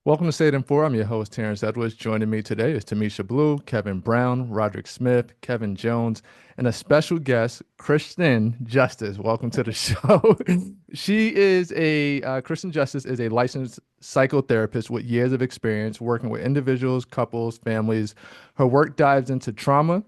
Welcome to State and Four. I'm your host, Terrence Edwards. Joining me today is Tamisha Blue, Kevin Brown, Roderick Smith, Kevin Jones, and a special guest, Kristin Justice. Welcome to the show. Kristin Justice is a licensed psychotherapist with years of experience working with individuals, couples, families. Her work dives into trauma,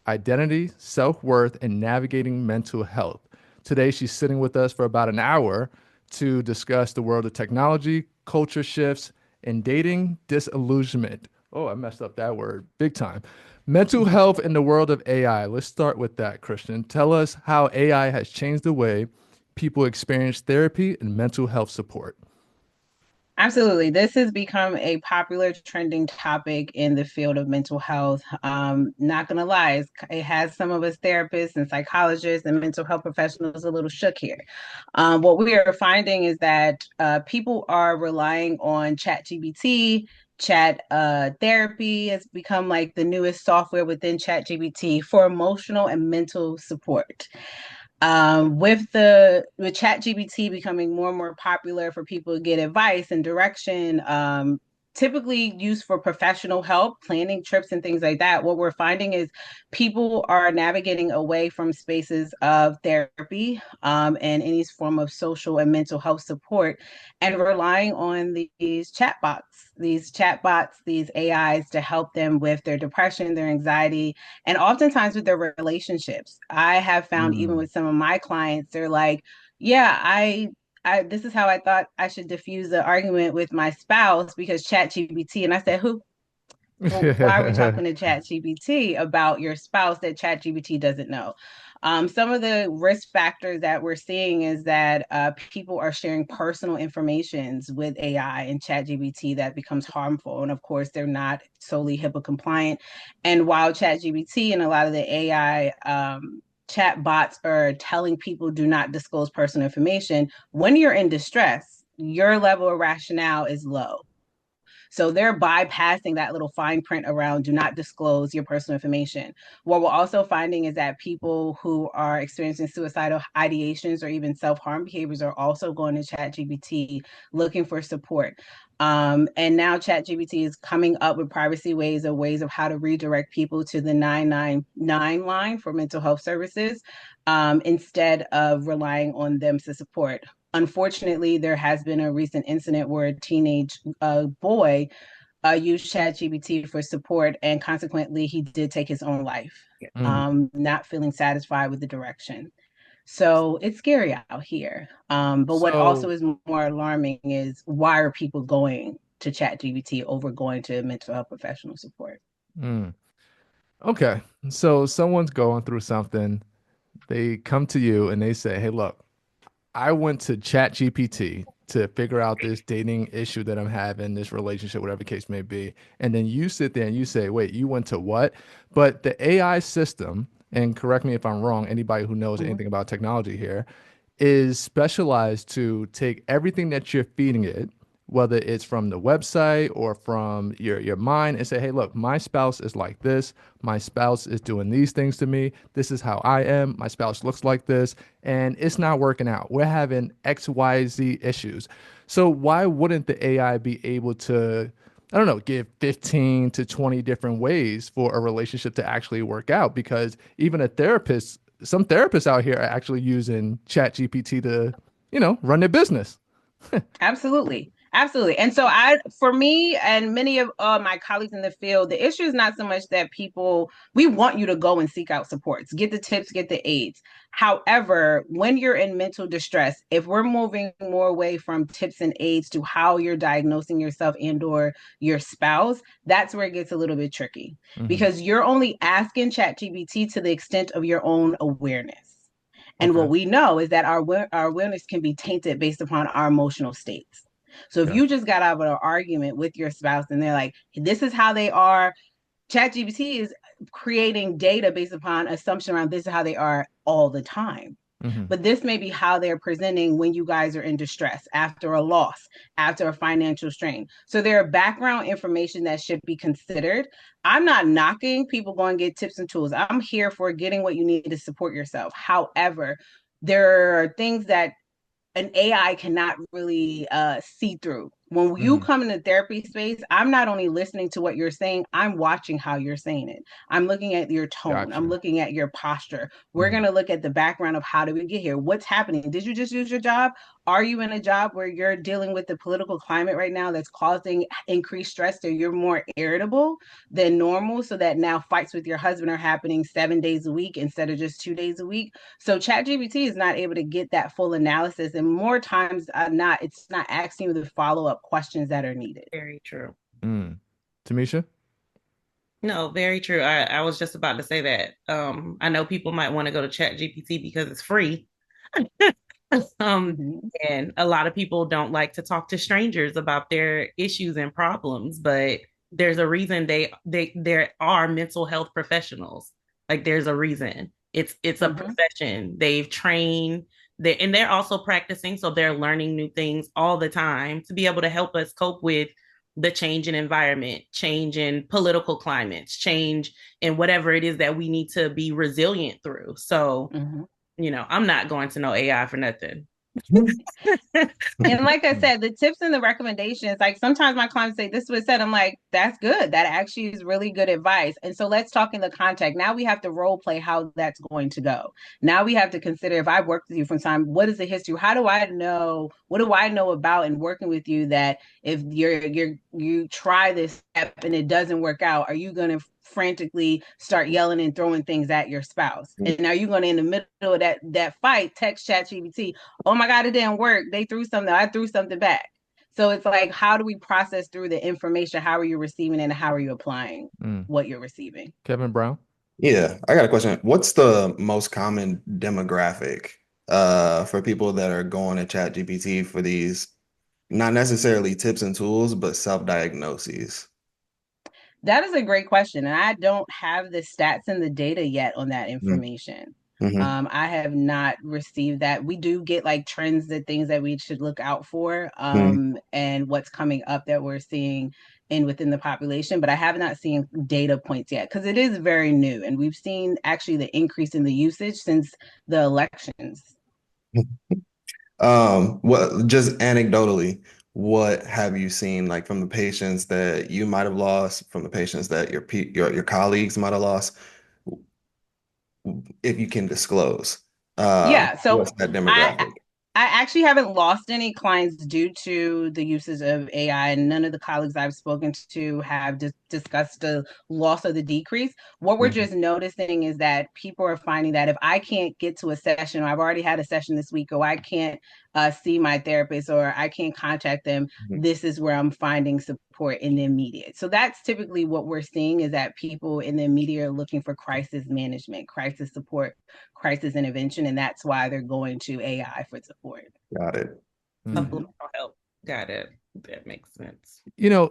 identity, self-worth, and navigating mental health. Today, she's sitting with us for about an hour to discuss the world of technology, culture shifts, and dating disillusionment. Oh, I messed up that word big time. Mental health in the world of AI. Let's start with that, Christian. Tell us how AI has changed the way people experience therapy and mental health support. Absolutely. This has become a popular trending topic in the field of mental health. Not gonna lie, it has some of us therapists and psychologists and mental health professionals a little shook here. What we are finding is that people are relying on ChatGPT. Chat therapy has become like the newest software within ChatGPT for emotional and mental support. With ChatGPT becoming more and more popular for people to get advice and direction, typically used for professional help, planning trips and things like that, what we're finding is people are navigating away from spaces of therapy and any form of social and mental health support and relying on these AIs to help them with their depression, their anxiety, and oftentimes with their relationships. I have found even Mm. with some of my clients, they're like, yeah, I this is how I thought I should diffuse the argument with my spouse because Chat GPT. And I said, who? Well, why are we talking to Chat GPT about your spouse that Chat GPT doesn't know? Some of the risk factors that we're seeing is that people are sharing personal informations with AI and Chat GPT that becomes harmful. And of course, they're not solely HIPAA compliant. And while Chat GPT and a lot of the AI chat bots are telling people do not disclose personal information, when you're in distress, your level of rationale is low. So they're bypassing that little fine print around do not disclose your personal information. What we're also finding is that people who are experiencing suicidal ideations or even self-harm behaviors are also going to ChatGPT looking for support. And now ChatGPT is coming up with privacy ways of how to redirect people to the 999 line for mental health services instead of relying on them to support. Unfortunately, there has been a recent incident where a teenage boy used ChatGPT for support, and consequently, he did take his own life, Mm. not feeling satisfied with the direction. So it's scary out here. But what also So, is more alarming is why are people going to ChatGPT over going to mental health professional support? mm, okay. So someone's going through something. They come to you and they say, "Hey, look, I went to ChatGPT to figure out this dating issue that I'm having, this relationship, whatever the case may be." And then you sit there and you say, "Wait, you went to what?" But the AI system, and correct me if I'm wrong, anybody who knows Mhm. anything about technology here, is specialized to take everything that you're feeding it, whether it's from the website or from your mind, and say, "Hey, look, my spouse is like this. My spouse is doing these things to me. This is how I am. My spouse looks like this, and it's not working out. We're having XYZ issues." So why wouldn't the AI be able to, I don't know, give 15 to 20 different ways for a relationship to actually work out? Because even a therapist, some therapists out here are actually using Chat GPT to, run their business. Absolutely. Absolutely. And so for me and many of my colleagues in the field, the issue is not so much that we want you to go and seek out supports, get the tips, get the aids. However, when you're in mental distress, if we're moving more away from tips and aids to how you're diagnosing yourself and or your spouse, that's where it gets a little bit tricky Hmm. because you're only asking ChatGPT to the extent of your own awareness. And Okay. what we know is that our awareness can be tainted based upon our emotional states. So if Yeah. you just got out of an argument with your spouse and they're like, this is how they are, ChatGPT is creating data based upon assumption around this is how they are all the time. Hmm. But this may be how they're presenting when you guys are in distress, after a loss, after a financial strain. So there are background information that should be considered. I'm not knocking people going to get tips and tools. I'm here for getting what you need to support yourself. However, there are things that an AI cannot really see through When you Mm, come in the therapy space, I'm not only listening to what you're saying, I'm watching how you're saying it. I'm looking at your tone. I'm gotcha. looking at your posture. We're going Mm, to look at the background of how did we get here? What's happening? Did you just use your job? Are you in a job where you're dealing with the political climate right now that's causing increased stress so you're more irritable than normal so that now fights with your husband are happening 7 days a week instead of just 2 days a week? So ChatGPT is not able to get that full analysis, and more times not, it's not asking you the follow up questions that are needed. Very true. mm. Tamisha? No, very true. I was just about to say that. I know people might want to go to Chat GPT because it's free. um, Mm-hmm. and a lot of people don't like to talk to strangers about their issues and problems, but there's a reason they there are mental health professionals. Like there's a reason. It's a Mm-hmm. profession. They've trained and they're also practicing, so they're learning new things all the time to be able to help us cope with the change in environment, change in political climates, change in whatever it is that we need to be resilient through. So, Mm-hmm. I'm not going to know AI for nothing. And like I Mm, said, the tips and the recommendations, like sometimes my clients say, this was said, I'm like, that's good. That actually is really good advice. And so let's talk in the context. Now we have to role play how that's going to go. Now we have to consider if I've worked with you from time, what is the history? How do I know? What do I know about in working with you that if you try this step and it doesn't work out, are you going to frantically start yelling and throwing things at your spouse? And are you going to, in the middle of that fight, text ChatGPT, oh my God, it didn't work. They threw something, I threw something back. So it's like, how do we process through the information? How are you receiving it and how are you applying mm. what you're receiving? Kevin Brown? Yeah, I got a question. What's the most common demographic for people that are going to ChatGPT for these not necessarily tips and tools, but self-diagnoses? That is a great question. And I don't have the stats and the data yet on that information. Mm-hmm. I have not received that. We do get like trends and things that we should look out for, and what's coming up that we're seeing in within the population, but I have not seen data points yet because it is very new. And we've seen actually the increase in the usage since the elections. Well, just anecdotally, what have you seen like from the patients that you might have lost, from the patients that your colleagues might have lost, if you can disclose? Yeah, so What's that I demographic? I actually haven't lost any clients due to the uses of AI, and none of the colleagues I've spoken to have discussed the loss or the decrease. What we're Mhm. just noticing is that people are finding that if I can't get to a session, or I've already had a session this week, or I can't see my therapist, or I can't contact them, this is where I'm finding support in the immediate. So that's typically what we're seeing is that people in the immediate are looking for crisis management, crisis support, crisis intervention, and that's why they're going to AI for support. Got it. Mm. Mm-hmm. Supplemental help. Got it. That makes sense.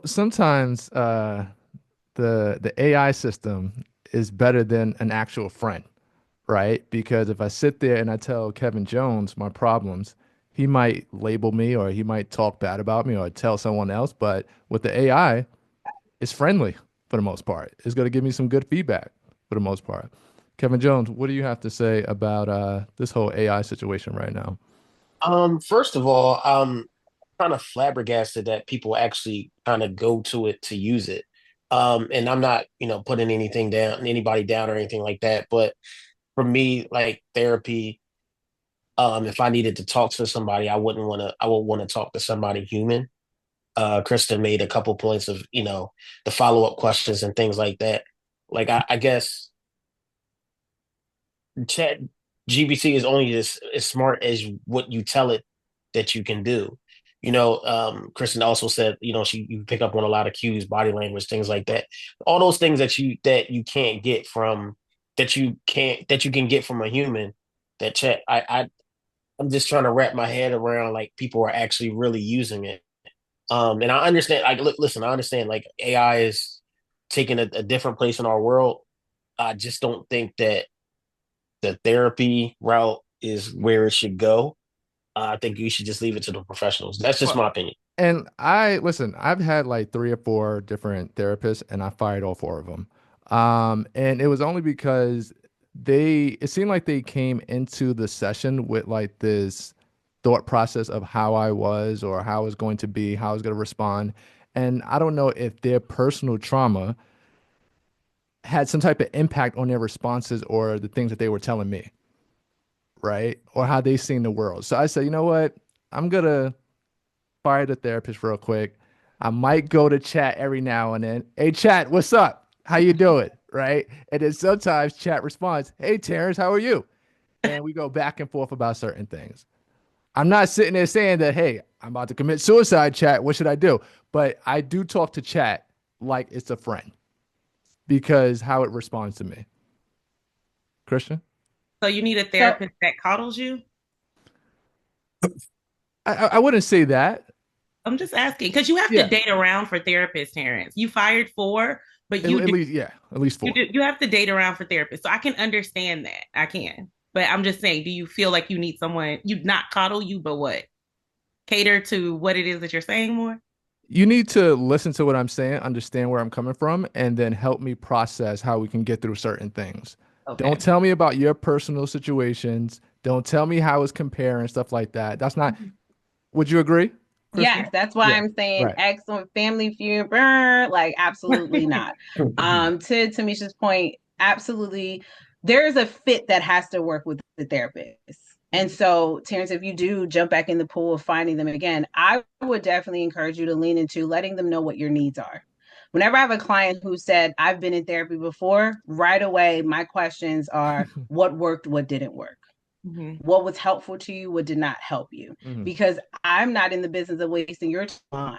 Sometimes the AI system is better than an actual friend, right? Because if I sit there and I tell Kevin Jones my problems, he might label me or he might talk bad about me or tell someone else. But with the AI, it's friendly for the most part. It's going to give me some good feedback for the most part. Kevin Jones, what do you have to say about this whole AI situation right now? First of all, I'm kind of flabbergasted that people actually kind of go to it to use it. And I'm not, putting anything down, anybody down or anything like that. But for me, like therapy, if I needed to talk to somebody, I would want to talk to somebody human. Kristen made a couple points of, the follow-up questions and things like that. Like I guess Chat GBT is only as smart as what you tell it that you can do. Kristen also said, you pick up on a lot of cues, body language, things like that. All those things that you can't get from that you can get from a human. That chat, I'm just trying to wrap my head around like people are actually really using it. And I understand. Like, listen, I understand. Like AI is taking a different place in our world. I just don't think that the therapy route is where it should go. I think you should just leave it to the professionals. That's just Well, my opinion. and I listen, I've had like three or four different therapists and I fired all four of them. And it was only because it seemed like they came into the session with like this thought process of how I was or how I was going to be, how I was going to respond. And I don't know if their personal trauma had some type of impact on their responses or the things that they were telling me, right? Or how they seen the world. So I said, you know what? I'm gonna fire the therapist real quick. I might go to chat every now and then. Hey, chat, what's up? How you doing? Right? And then sometimes chat responds, hey, Terrence, how are you? And we go back and forth about certain things. I'm not sitting there saying that, hey, I'm about to commit suicide, chat. What should I do? But I do talk to chat like it's a friend because how it responds to me. Christian? So you need a So therapist that coddles you? I wouldn't say that. I'm just asking because you have to Yeah. date around for therapists, Terrence. You fired four, but At least, yeah, at least four. you have to date around for therapists. So I can understand that. I can. But I'm just saying, do you feel like you need someone you not coddle you, but what? Cater to what it is that you're saying more? You need to listen to what I'm saying, understand where I'm coming from, and then help me process how we can get through certain things. Don't Okay. tell me about your personal situations. Don't tell me how it's comparing stuff like that. That's not. Would you agree, Kristen? yes, that's why Yeah. I'm saying Right. excellent family feud, brr, like absolutely not. To Tamisha's point, absolutely, there is a fit that has to work with the therapist. And so, Terrence, if you do jump back in the pool of finding them again, I would definitely encourage you to lean into letting them know what your needs are. Whenever I have a client who said, I've been in therapy before, right away, my questions are what worked, what didn't work, Mm-hmm. what was helpful to you, what did not help you, Mhm. because I'm not in the business of wasting your time.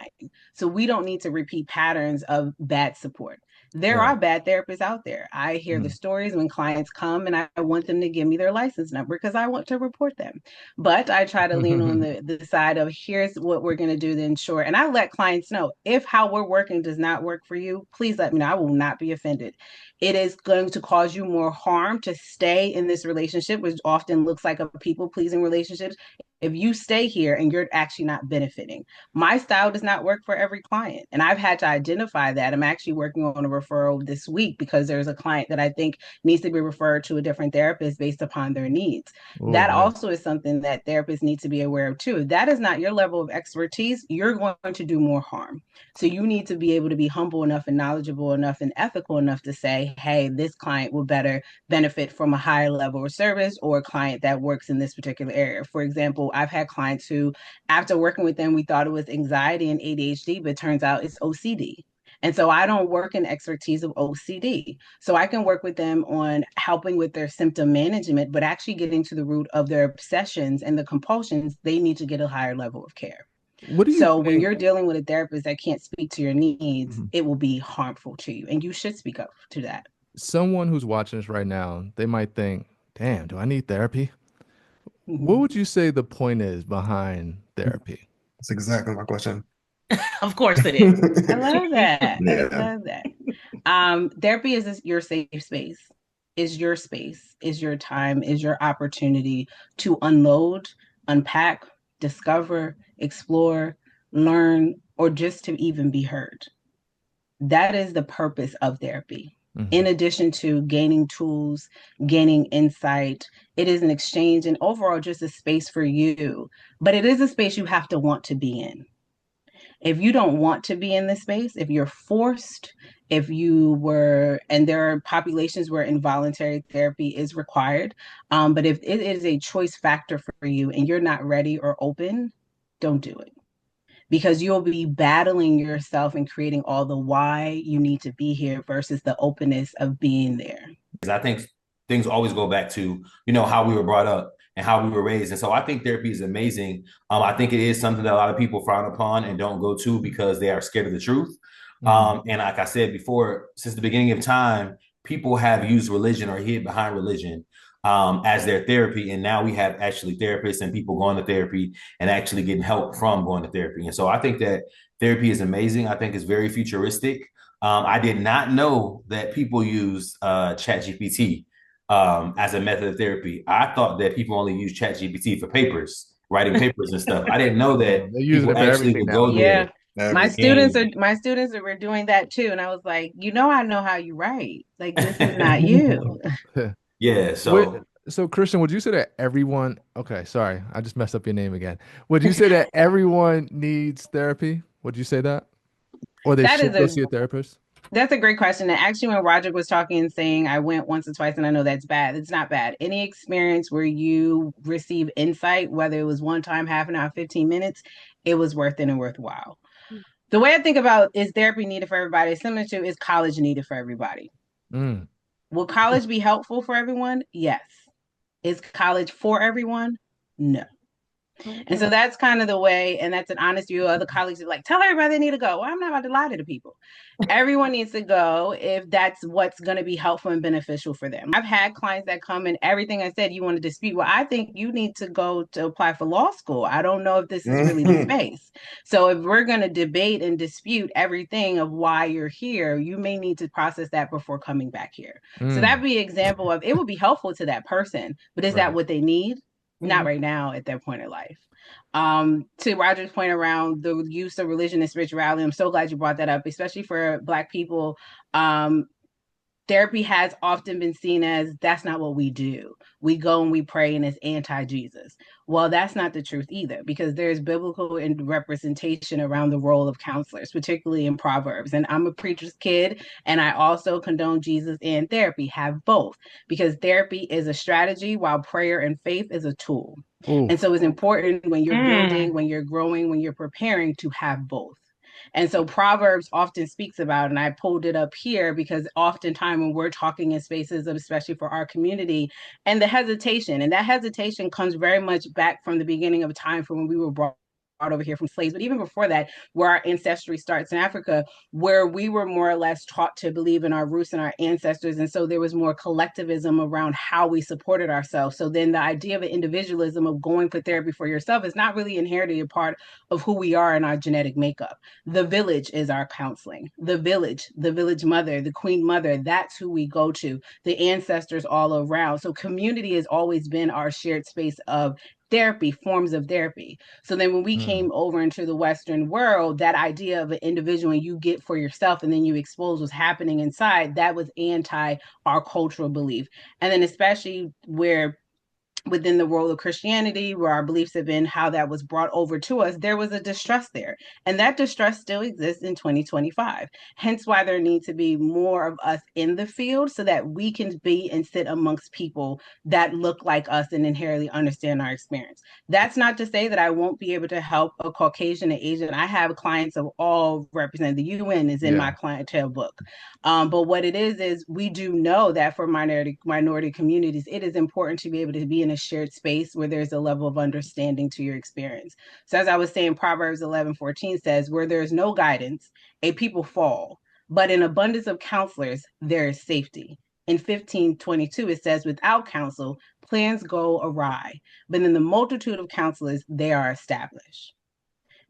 So we don't need to repeat patterns of bad support. There Right. are bad therapists out there. I hear the Mhm. stories when clients come and I want them to give me their license number because I want to report them. But I try to lean on the side of here's what we're going to do to ensure. And I let clients know if how we're working does not work for you, please let me know. I will not be offended. It is going to cause you more harm to stay in this relationship, which often looks like a people pleasing relationship. If you stay here and you're actually not benefiting, my style does not work for every client. And I've had to identify that. I'm actually working on a referral this week because there's a client that I think needs to be referred to a different therapist based upon their needs. Oh, That nice. also is something that therapists need to be aware of too. If that is not your level of expertise, you're going to do more harm. So you need to be able to be humble enough and knowledgeable enough and ethical enough to say, hey, this client will better benefit from a higher level of service or a client that works in this particular area. For example, I've had clients who, after working with them, we thought it was anxiety and ADHD, but it turns out it's OCD. And so I don't work in expertise of OCD. So I can work with them on helping with their symptom management, but actually getting to the root of their obsessions and the compulsions, they need to get a higher level of care. What do you So when think? you're dealing with a therapist that can't speak to your needs, Mhm. it will be harmful to you. And you should speak up to that. Someone who's watching this right now, they might think, "Damn, do I need therapy?" What Mhm. would you say the point is behind therapy? That's exactly my question. Of course it is. I love that. I Yeah. love that. Therapy is your safe space, is your space, is your time, is your opportunity to unload, unpack, discover, explore, learn, or just to even be heard. That is the purpose of therapy. In Mhm. addition to gaining tools, gaining insight, it is an exchange and overall just a space for you. But it is a space you have to want to be in. If you don't want to be in this space, if you're forced, if you were, and there are populations where involuntary therapy is required, but if it is a choice factor for you and you're not ready or open, don't do it because you'll be battling yourself and creating all the why you need to be here versus the openness of being there. I think things always go back to, how we were brought up and how we were raised. And so I think therapy is amazing. I think it is something that a lot of people frown upon and don't go to because they are scared of the truth. Mhm. And like I said before, since the beginning of time, people have used religion or hid behind religion as their therapy. And now we have actually therapists and people going to therapy and actually getting help from going to therapy. And so I think that therapy is amazing. I think it's very futuristic. I did not know that people use ChatGPT as a method of therapy. I thought that people only use ChatGPT for papers, writing papers and stuff. I didn't know that They're using people it for actually everything would go nowadays. there Yeah. Everything. My students were doing that too. And I was like, I know how you write. Like this is not you. yeah. Where, So So, Christian, would you say that everyone, okay, sorry, I just messed up your name again. Would you say that everyone needs therapy? Would you say that? Or they That is should go a see a therapist? That's a great question. And actually, when Roger was talking and saying I went once or twice, and I know that's bad, it's not bad. Any experience where you receive insight, whether it was one time, half an hour, 15 minutes, it was worth it and worthwhile. The way I think about is therapy needed for everybody, similar to is college needed for everybody. Mm. Will college be helpful for everyone? Yes. Is college for everyone? No. And so that's kind of the way, and that's an honest view. Other colleagues are like, tell everybody they need to go. Well, I'm not about to lie to the people. Everyone needs to go if that's what's going to be helpful and beneficial for them. I've had clients that come and everything I said, you want to dispute. Well, I think you need to go to apply for law school. I don't know if this is really the space. So if we're going to debate and dispute everything of why you're here, you may need to process that before coming back here. So that'd be an example of it would be helpful to that person, but is that Right. what they need? Not right now at their point in life. To Roger's point around the use of religion and spirituality, I'm so glad you brought that up, especially for Black people. Therapy has often been seen as that's not what we do. We go and we pray and it's anti-Jesus. Well, that's not the truth either, because there's biblical representation around the role of counselors, particularly in Proverbs. And I'm a preacher's kid, and I also condone Jesus and therapy, have both, because therapy is a strategy while prayer and faith is a tool. Ooh. And so it's important when you're building, when you're growing, when you're preparing to have both. And so Proverbs often speaks about, and I pulled it up here because oftentimes when we're talking in spaces, especially for our community, and the hesitation, and that hesitation comes very much back from the beginning of time from when we were brought over here from slaves, but even before that, where our ancestry starts in Africa, where we were more or less taught to believe in our roots and our ancestors. And so there was more collectivism around how we supported ourselves. So then the idea of individualism of going for therapy for yourself is not really inherently a part of who we are in our genetic makeup. The village is our counseling. The village mother, the queen mother, that's who we go to. The ancestors all around. So community has always been our shared space of therapy, forms of therapy. So then when we came over into the Western world, that idea of an individual and you get for yourself and then you expose what's happening inside, that was anti our cultural belief. And then especially where within the world of Christianity, where our beliefs have been, how that was brought over to us, there was a distrust there. And that distrust still exists in 2025. Hence why there needs to be more of us in the field so that we can be and sit amongst people that look like us and inherently understand our experience. That's not to say that I won't be able to help a Caucasian and Asian. I have clients of all represented. The UN is in my clientele book. But what it is we do know that for minority communities, it is important to be able to be in a shared space where there's a level of understanding to your experience. So as I was saying, Proverbs 11:14 says, where there's no guidance, a people fall, but in abundance of counselors, there is safety. In 15:22, it says, without counsel, plans go awry, but in the multitude of counselors, they are established.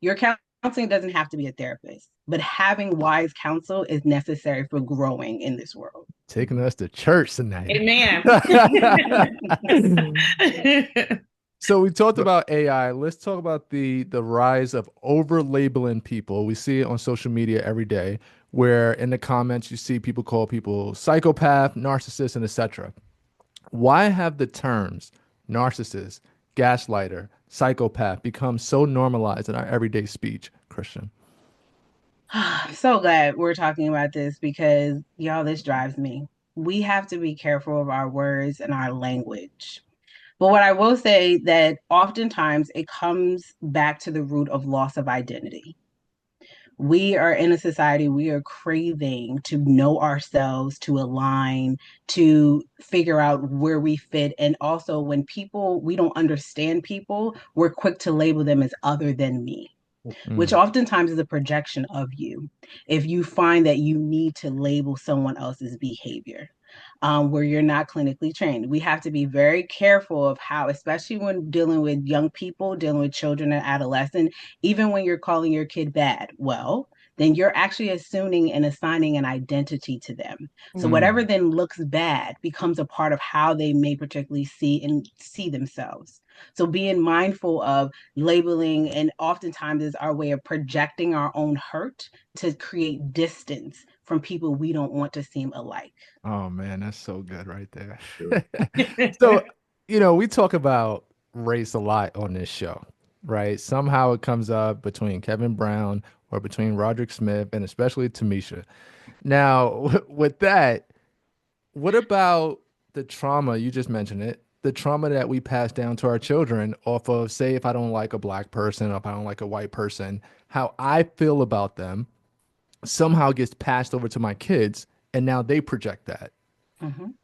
Your counseling doesn't have to be a therapist, but having wise counsel is necessary for growing in this world. Taking us to church tonight. Amen. So we talked about AI. Let's talk about the rise of over labeling people. We see it on social media every day, where in the comments you see people call people psychopath, narcissist, and etc. Why have the terms narcissist, gaslighter, psychopath become so normalized in our everyday speech, Christian? I'm so glad we're talking about this because, y'all, this drives me. We have to be careful of our words and our language. But what I will say that oftentimes it comes back to the root of loss of identity. We are in a society, we are craving to know ourselves, to align, to figure out where we fit. And also, when people, we don't understand people, we're quick to label them as other than me, which oftentimes is a projection of you. If you find that you need to label someone else's behavior, where you're not clinically trained. We have to be very careful of how, especially when dealing with young people, dealing with children and adolescents, even when you're calling your kid bad, well, then you're actually assuming and assigning an identity to them. So whatever then looks bad becomes a part of how they may particularly see themselves. So being mindful of labeling, and oftentimes is our way of projecting our own hurt to create distance from people we don't want to seem alike. Oh man, that's so good right there. So we talk about race a lot on this show, right? Somehow it comes up between Kevin Brown or between Roderick Smith and especially Tamisha. Now, with that, what about the trauma? You just mentioned it. The trauma that we pass down to our children off of, say, if I don't like a black person, or if I don't like a white person, how I feel about them somehow gets passed over to my kids, and now they project that. Mhm.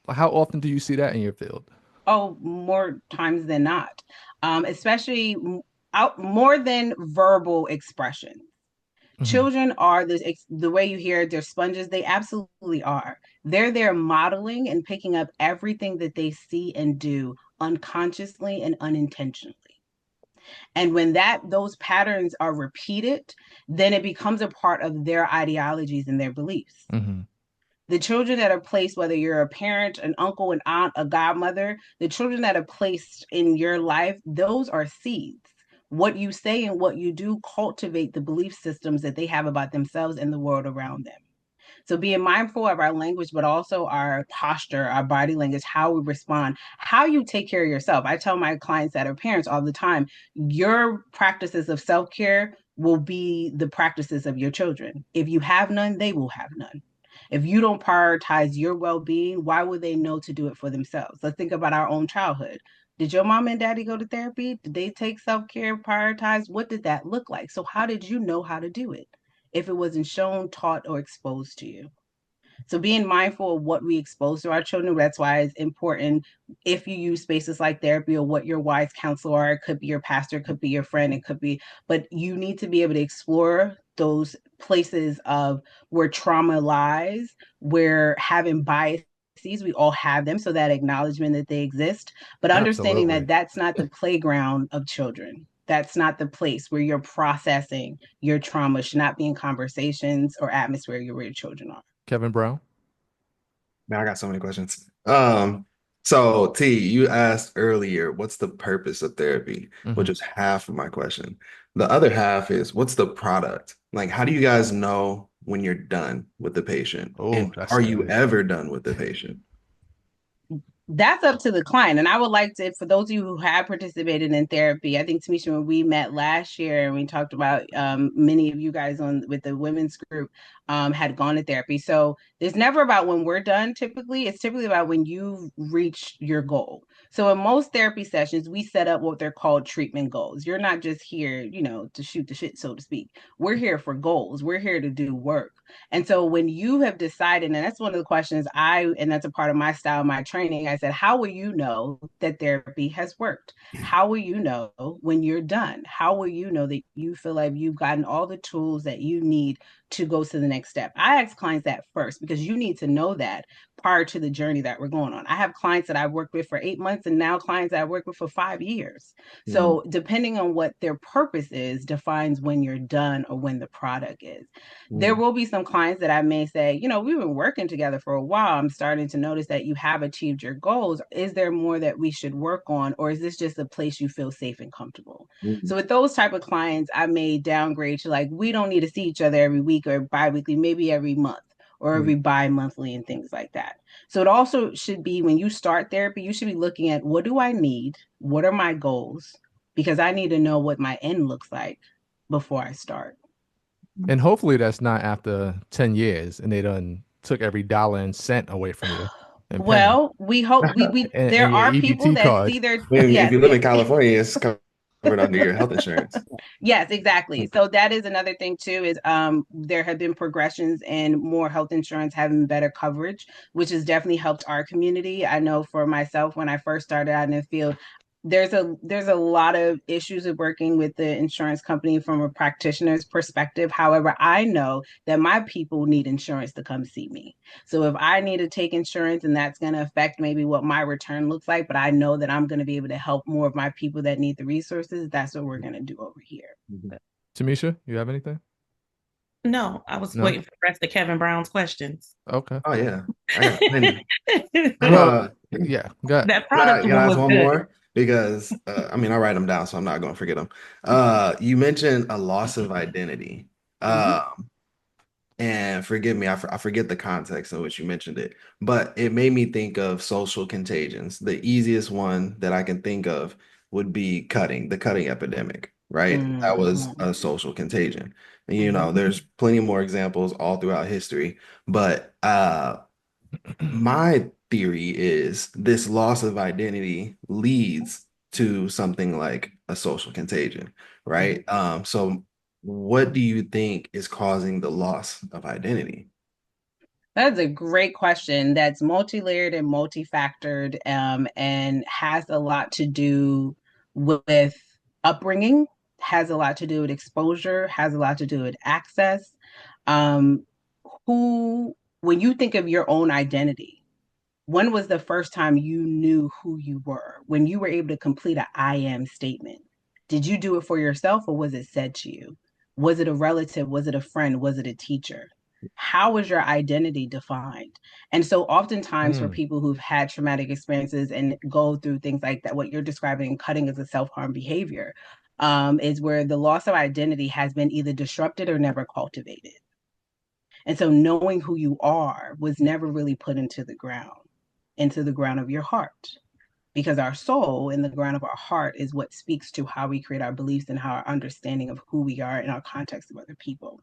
How often do you see that in your field? Oh, more times than not, especially out more than verbal expression. Mhm. Children are the way you hear they're sponges. They absolutely are. They're there modeling and picking up everything that they see and do unconsciously and unintentionally. And when those patterns are repeated, then it becomes a part of their ideologies and their beliefs. Mhm. The children that are placed, whether you're a parent, an uncle, an aunt, a godmother, the children that are placed in your life, those are seeds. What you say and what you do cultivate the belief systems that they have about themselves and the world around them. So being mindful of our language, but also our posture, our body language, how we respond, how you take care of yourself. I tell my clients that are parents all the time, your practices of self-care will be the practices of your children. If you have none, they will have none. If you don't prioritize your well-being, why would they know to do it for themselves? Let's think about our own childhood. Did your mom and daddy go to therapy? Did they take self-care, prioritize? What did that look like? So how did you know how to do it if it wasn't shown, taught, or exposed to you? So being mindful of what we expose to our children, that's why it's important if you use spaces like therapy or what your wise counsel are. It could be your pastor, it could be your friend, it could be, but you need to be able to explore those places of where trauma lies, where having biases, we all have them, so that acknowledgement that they exist, but understanding that Absolutely. that's not the playground of children. That's not the place where you're processing your trauma. Should not be in conversations or atmosphere where your children are. Kevin Brown? Man, I got so many questions. So T, you asked earlier, what's the purpose of therapy? Which Mhm. is half of my question. The other half is, what's the product? Like, how do you guys know when you're done with the patient? Oh, And that's are you scary. ever done with the patient? That's up to the client. And I would like to, for those of you who have participated in therapy, I think Tamisha, when we met last year and we talked about many of you guys on with the women's group had gone to therapy. So it's never about when we're done. Typically, it's typically about when you've reached your goal. So in most therapy sessions, we set up what they're called treatment goals. You're not just here, to shoot the shit, so to speak. We're here for goals. We're here to do work. And so when you have decided, and that's one of the questions and that's a part of my style, my training, I said, how will you know that therapy has worked? How will you know when you're done? How will you know that you feel like you've gotten all the tools that you need to go to the next step? I ask clients that first because you need to know that prior to the journey that we're going on. I have clients that I've worked with for 8 months and now clients that I've worked with for 5 years. Mm, So depending on what their purpose is, defines when you're done or when the product is. There mm, will be some clients that I may say, we've been working together for a while. I'm starting to notice that you have achieved your goals. Is there more that we should work on, or is this just a place you feel safe and comfortable? mm, So with those type of clients, I may downgrade to like, we don't need to see each other every week or bi-weekly, maybe every month or every mm, bi-monthly and things like that. So it also should be when you start therapy, you should be looking at what do I need? What are my goals? Because I need to know what my end looks like before I start. And hopefully that's not after 10 years and they done took every dollar and cent away from you and penny Well, we hope we and there your are people EBT that card. see their If yes, you live in California, it's covered under your health insurance. yes, exactly. So that is another thing too, is there have been progressions in more health insurance having better coverage, which has definitely helped our community. I know for myself when I first started out in the field, there's a lot of issues with working with the insurance company from a practitioner's perspective. However, I know that my people need insurance to come see me. So if I need to take insurance and that's going to affect maybe what my return looks like, but I know that I'm going to be able to help more of my people that need the resources, that's what we're going to do over here. Mhm. Tamisha, you have anything? No, I was No? waiting for the rest of Kevin Brown's questions. Okay. Oh yeah, I got plenty. Well, Uh, yeah, got That Can I, product can one I ask was one good. more? Because I mean, I write them down, so I'm not going to forget them. You mentioned a loss of identity. Mhm. Um, And forgive me, I forget the context in which you mentioned it, but it made me think of social contagions. The easiest one that I can think of would be the cutting epidemic, right? That was Mm-hmm. a social contagion. And, Mm-hmm. there's plenty more examples all throughout history, but my theory is this loss of identity leads to something like a social contagion, right? So what do you think is causing the loss of identity? That's a great question. That's multi-layered and multi-factored, and has a lot to do with upbringing, has a lot to do with exposure, has a lot to do with access. Um, when you think of your own identity, when was the first time you knew who you were? When you were able to complete a I am statement? Did you do it for yourself or was it said to you? Was it a relative? Was it a friend? Was it a teacher? How was your identity defined? And so, oftentimes, for Mm, people who've had traumatic experiences and go through things like that, what you're describing and cutting as a self harm behavior, is where the loss of identity has been either disrupted or never cultivated. And so, knowing who you are was never really put into the ground of your heart. Because our soul in the ground of our heart is what speaks to how we create our beliefs and how our understanding of who we are in our context of other people.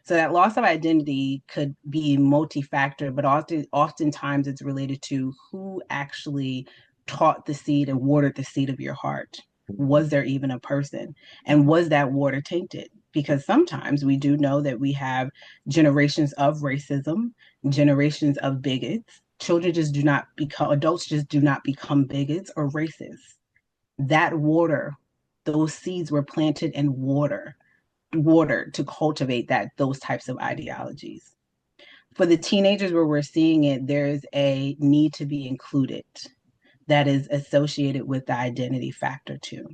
So that loss of identity could be multi-factor, but oftentimes it's related to who actually taught the seed and watered the seed of your heart. Was there even a person? And was that water tainted? Because sometimes we do know that we have generations of racism, generations of bigots. Children just do not become, adults just do not become bigots or racists. That water, those seeds were planted in water to cultivate those types of ideologies. For the teenagers where we're seeing it, there's a need to be included that is associated with the identity factor too.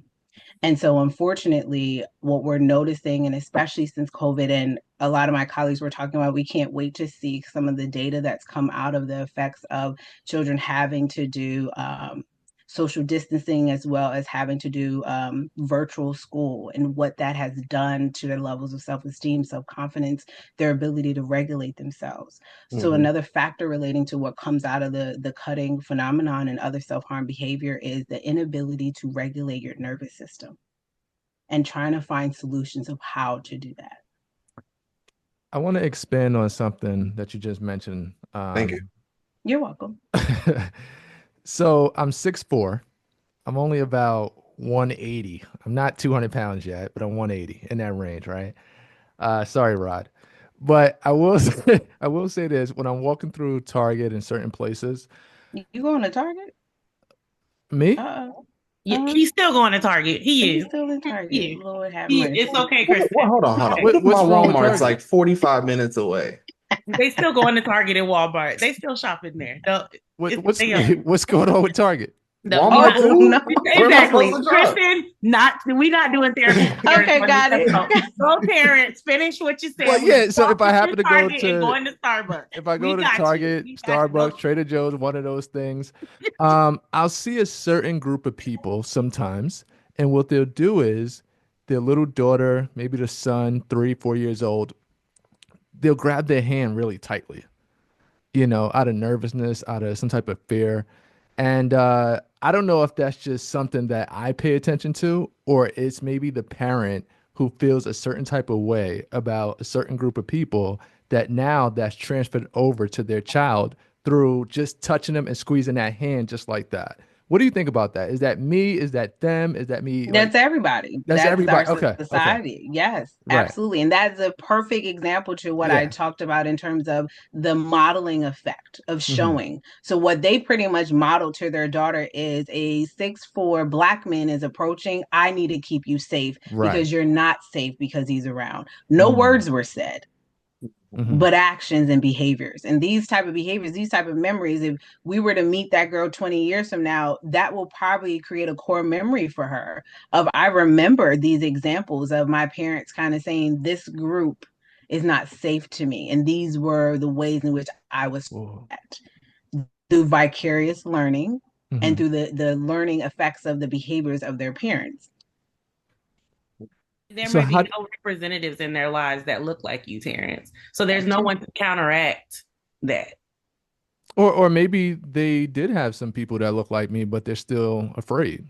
And so, unfortunately, what we're noticing, and especially since COVID, and a lot of my colleagues were talking about, we can't wait to see some of the data that's come out of the effects of children having to do social distancing as well as having to do virtual school and what that has done to their levels of self-esteem, self-confidence, their ability to regulate themselves. So Mhm. another factor relating to what comes out of the cutting phenomenon and other self-harm behavior is the inability to regulate your nervous system and trying to find solutions of how to do that. I want to expand on something that you just mentioned. Thank you. You're welcome. So I'm 6'4". I'm only about 180. I'm not 200 pounds yet, but I'm 180 in that range, right? Sorry, Rod. But I will say, I will say this, when I'm walking through Target in certain places, You going to Target? me? Uh-oh. Yeah, he's still going to Target. He He's is. still in He Target. is. Lord have mercy. It's okay, Well, Kristen. hold on, It's hold on. okay. What if my What's wrong with Walmart's Target? like 45 minutes away? They still going to Target and Walmart. They still shopping there. What's They are. what's going on with Target? No, we Walmart not. Oh too? no. Where am I supposed Exactly, to shop? Kristen. We not doing therapy. Terrence, Okay, on this got it. episode. Go, Terrence. Finish what you Well, said. We yeah, so if I walking happen to to go Target and to going to Starbucks. if I go We to got you. Target, We got you. Starbucks, Trader Joe's, one of those things, I'll see a certain group of people sometimes, and what they'll do is their little daughter, maybe the son, 3, 4 years old, they'll grab their hand really tightly, out of nervousness, out of some type of fear. And I don't know if that's just something that I pay attention to, or it's maybe the parent who feels a certain type of way about a certain group of people that now that's transferred over to their child through just touching them and squeezing that hand just like that. What do you think about that? Is that me? Is that them? Is that me? Like, That's everybody. that's That's our everybody. Okay. Okay. society. Yes, Right. absolutely. And that's a perfect example to what I Yeah. talked about in terms of the modeling effect of Hmm. showing. So, what they pretty much modeled to their daughter is a 6'4" Black man is approaching. I need to keep you safe Right. because you're not safe because he's around. No Mm-hmm. words were said, Mm-hmm. but actions and behaviors, and these type of behaviors, these type of memories, if we were to meet that girl 20 years from now, that will probably create a core memory for her of, I remember these examples of my parents kind of saying this group is not safe to me, and these were the ways in which I was Whoa. at, through vicarious learning and Mm-hmm. through the learning effects of the behaviors of their parents. There So may be how no representatives in their lives that look like you, Terrence. So there's no one to counteract that. or maybe they did have some people that look like me, but they're still afraid.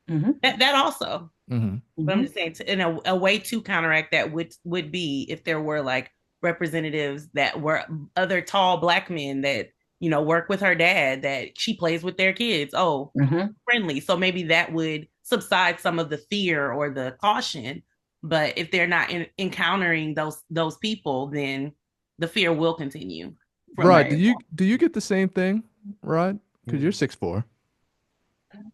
Mm-hmm. That also. Hmm. But I'm just saying, in a way to counteract that would be if there were like representatives that were other tall black men that work with her dad, that she plays with their kids. Oh, Mm-hmm. friendly. So maybe that would subside some of the fear or the caution. But if they're not encountering those people, then the fear will continue from Rod, that. do you get the same thing, Rod? Because you're 6'4".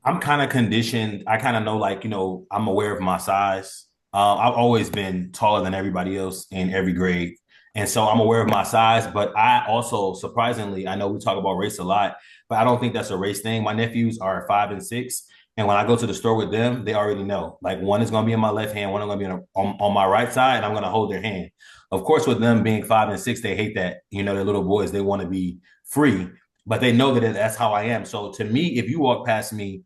I'm kind of conditioned. I kind of know, like, I'm aware of my size. I've always been taller than everybody else in every grade. And so I'm aware of my size, but I also, surprisingly, I know we talk about race a lot, but I don't think that's a race thing. My nephews are 5 and 6. And when I go to the store with them, they already know. Like, one is going to be in my left hand, one is going to be on my right side, and I'm going to hold their hand. Of course, with them being 5 and 6, they hate that. They're little boys. They want to be free, but they know that that's how I am. So to me, if you walk past me,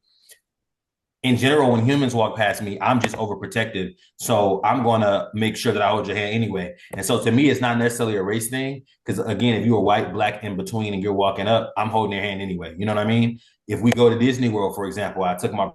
in general, when humans walk past me, I'm just overprotective. So I'm going to make sure that I hold your hand anyway. And so to me, it's not necessarily a race thing. Because again, if you're white, black, in between, and you're walking up, I'm holding your hand anyway. You know what I mean? If we go to Disney World, for example, I took my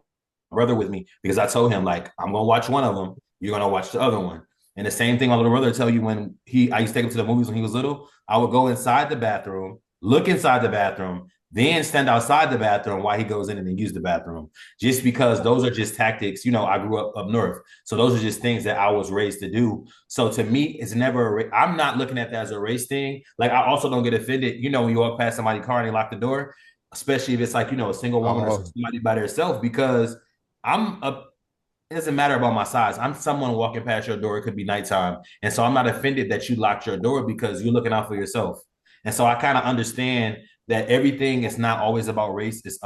brother with me because I told him, like, I'm going to watch one of them. You're going to watch the other one. And the same thing my little brother tell you when I used to take him to the movies when he was little. I would go inside the bathroom, look inside the bathroom, then stand outside the bathroom while he goes in and then use the bathroom. Just because those are just tactics. I grew up north. So those are just things that I was raised to do. So to me, it's never, I'm not looking at that as a race thing. Like, I also don't get offended, when you walk past somebody's car and they lock the door, especially if it's like, a single woman or Oh, somebody by themselves, because it doesn't matter about my size. I'm someone walking past your door. It could be nighttime. And so I'm not offended that you locked your door because you're looking out for yourself. And so I kind of understand that everything is not always about race. It's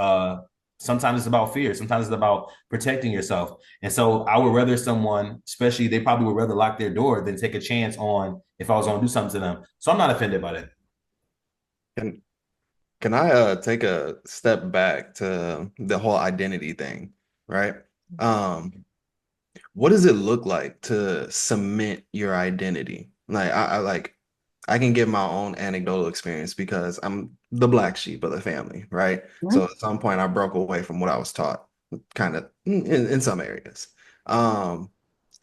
sometimes it's about fear. Sometimes it's about protecting yourself. And so I would rather someone, especially they probably would rather lock their door than take a chance on if I was going to do something to them. So I'm not offended by that. Can can I take a step back to the whole identity thing, right? What does it look like to cement your identity? Like I can give my own anecdotal experience because I'm the black sheep of the family, right? So at some point I broke away from what I was taught, kind of in some areas. Um,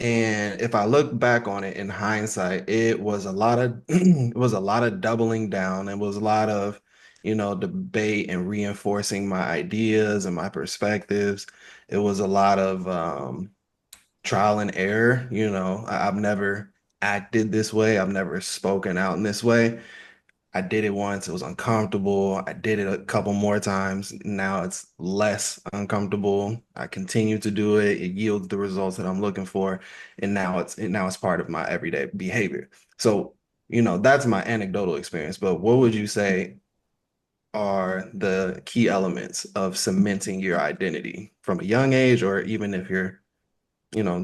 and if I look back on it in hindsight, it was a lot of it was a lot of doubling down. It was a lot of, debate and reinforcing my ideas and my perspectives. It was a lot of trial and error. I've never acted this way. I've never spoken out in this way. I did it once. It was uncomfortable. I did it a couple more times. Now it's less uncomfortable. I continue to do it. It yields the results that I'm looking for. And now it's part of my everyday behavior. So, that's my anecdotal experience. But what would you say are the key elements of cementing your identity from a young age, or even if you're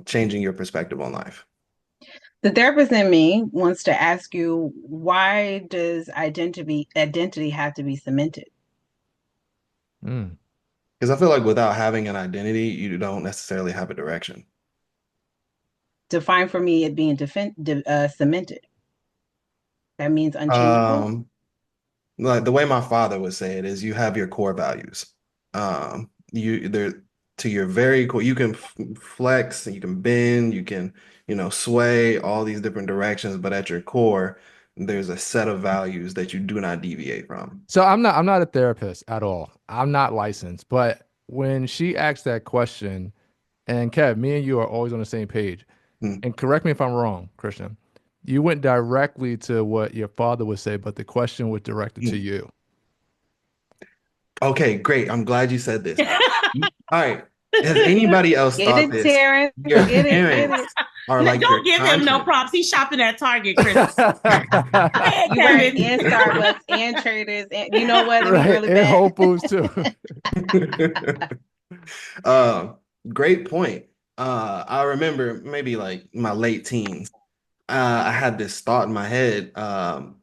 changing your perspective on life? The therapist in me wants to ask you, why does identity have to be cemented? mm. Because I feel like without having an identity, you don't necessarily have a direction. Define for me it being cemented. That means unchangeable. Um, like the way my father would say it is you have your core values. They're to your very core. You can flex, you can bend, you can, sway all these different directions, but at your core, there's a set of values that you do not deviate from. So I'm not a therapist at all. I'm not licensed, but when she asked that question, and Kev, me and you are always on the same page. Hmm. And correct me if I'm wrong, Christian. You went directly to what your father would say, but the question was directed to you. Okay, great. I'm glad you said this. All right. Has anybody else Get thought it, this? Terrence. Your Get it, get parents it. are like your Don't give him no conscience. props. He's shopping at Target, Chris. Go ahead, You right, Kevin. and Starbucks and Traders, and you know what? Let me Right, reel it and back. Whole Foods too. Uh, Great point. I remember maybe like my late teens. I had this thought in my head, that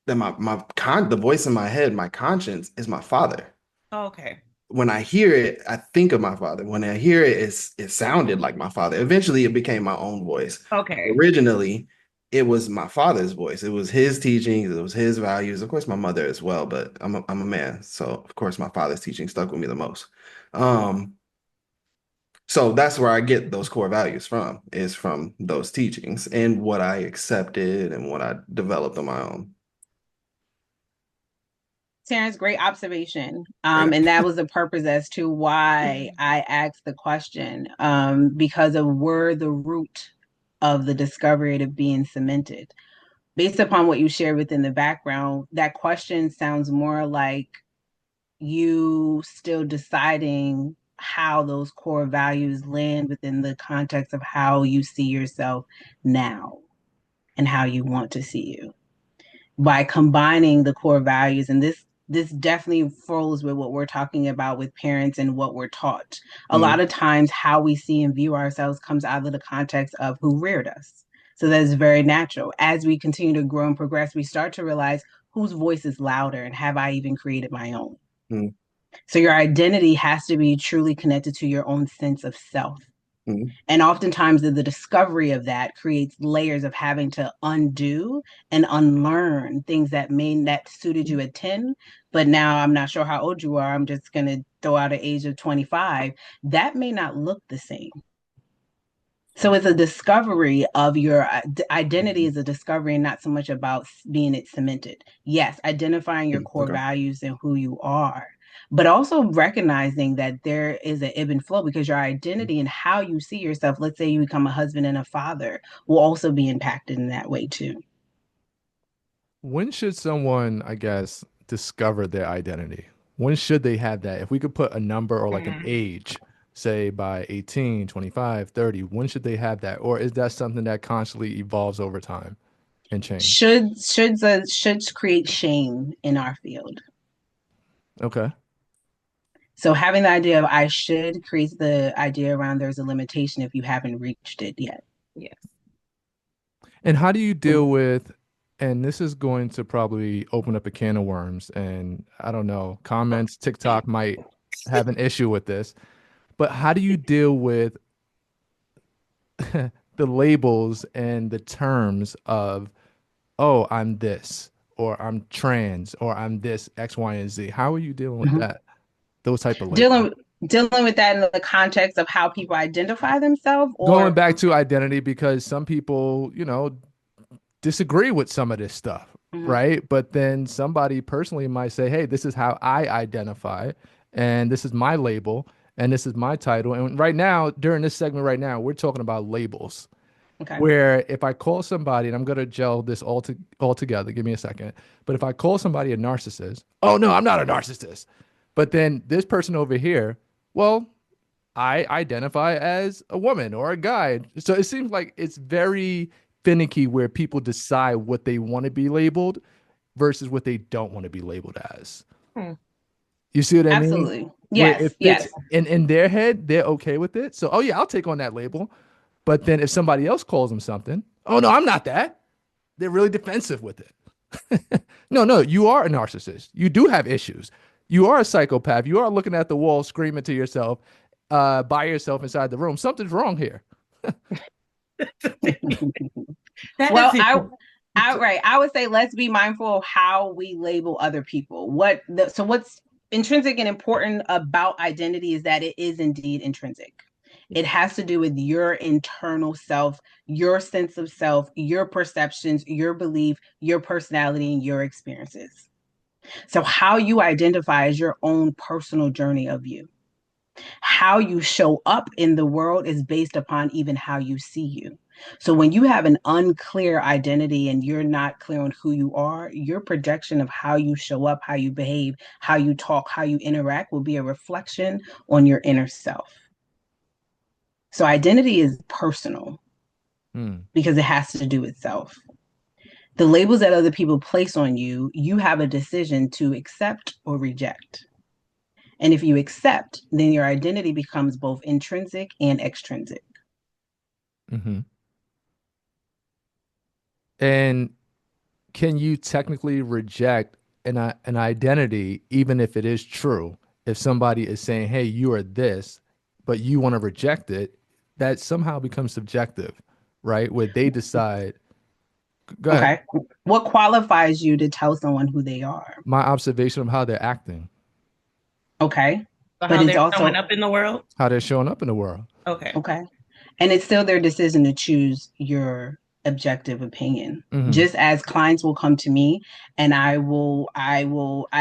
the voice in my head, my conscience, is my father. Okay. when I hear it, I think of my father. When I hear it, it sounded like my father. Eventually, it became my own voice. Okay. Originally, it was my father's voice. It was his teachings. It was his values. Of course, my mother as well. But I'm a man, so of course, my father's teaching stuck with me the most. Um, so that's where I get those core values from, is from those teachings and what I accepted and what I developed on my own. Terrence, great observation. Right. And that was the purpose as to why I asked the question, because of where the root of the discovery of being cemented. Based upon what you shared within the background, that question sounds more like you still deciding how those core values land within the context of how you see yourself now and how you want to see you by combining the core values. And this definitely falls with what we're talking about with parents and what we're taught. A lot Mm, of times how we see and view ourselves comes out of the context of who reared us. So that is very natural. As we continue to grow and progress, we start to realize whose voice is louder and have I even created my own. mm, So your identity has to be truly connected to your own sense of self. mm, And oftentimes the discovery of that creates layers of having to undo and unlearn things that may that suited you at 10, but now I'm not sure how old you are. I'm just gonna throw out an age of 25. That may not look the same. So it's a discovery of your identity is a discovery and not so much about being it cemented. Yes, identifying your mm. core Okay. values and who you are, but also recognizing that there is an ebb and flow because your identity and how you see yourself, let's say you become a husband and a father, will also be impacted in that way too. When should someone, I guess, discover their identity? When should they have that? If we could put a number or like an Mhm. age, say by 18, 25, 30, when should they have that? Or is that something that constantly evolves over time and change? Should create shame in our field. Okay. So having the idea of I should creates the idea around there's a limitation if you haven't reached it yet. Yes. And how do you deal with, and this is going to probably open up a can of worms, and I don't know, comments, TikTok might have an issue with this, but how do you deal with the labels and the terms of, oh, I'm this, or I'm trans, or I'm this, X, Y, and Z? How are you dealing with Mhm. that? Those type of labels. Dealing with that in the context of how people identify themselves Going or back to identity, because some people, disagree with some of this stuff, mhm, right? But then somebody personally might say, hey, this is how I identify, and this is my label, and this is my title. And right now, during this segment right now, we're talking about labels. okay. Where if I call somebody, and I'm gonna gel this all together, give me a second. But if I call somebody a narcissist, oh no, I'm not a narcissist. But then this person over here, well, I identify as a woman or a guy. So it seems like it's very finicky where people decide what they want to be labeled versus what they don't want to be labeled as. Hmm. You see what I mean? Absolutely. Where Yes, it fits yes. in their head, they're okay with it. So, oh yeah, I'll take on that label. But then if somebody else calls them something, oh no, I'm not that. They're really defensive with it. No, no, you are a narcissist. You do have issues. You are a psychopath. You are looking at the wall screaming to yourself, by yourself inside the room. Something's wrong here. That Well, is it. I would say let's be mindful of how we label other people. So what's intrinsic and important about identity is that it is indeed intrinsic. It has to do with your internal self, your sense of self, your perceptions, your belief, your personality, and your experiences. So how you identify is your own personal journey of you. How you show up in the world is based upon even how you see you. So when you have an unclear identity and you're not clear on who you are, your projection of how you show up, how you behave, how you talk, how you interact will be a reflection on your inner self. So identity is personal Hmm. because it has to do with self. The labels that other people place on you, you have a decision to accept or reject. And if you accept, then your identity becomes both intrinsic and extrinsic. Mm-hmm. And can you technically reject an identity even if it is true? if somebody is saying, hey, you are this, but you want to reject it, that somehow becomes subjective, right? Where they decide, go ahead, Okay. What qualifies you to tell someone who they are? my observation of how they're acting, Okay. So But how it's they're showing also up in the world. how they're showing up in the world. Okay. okay. And it's still their decision to choose your objective opinion. Hmm. Just as clients will come to me and I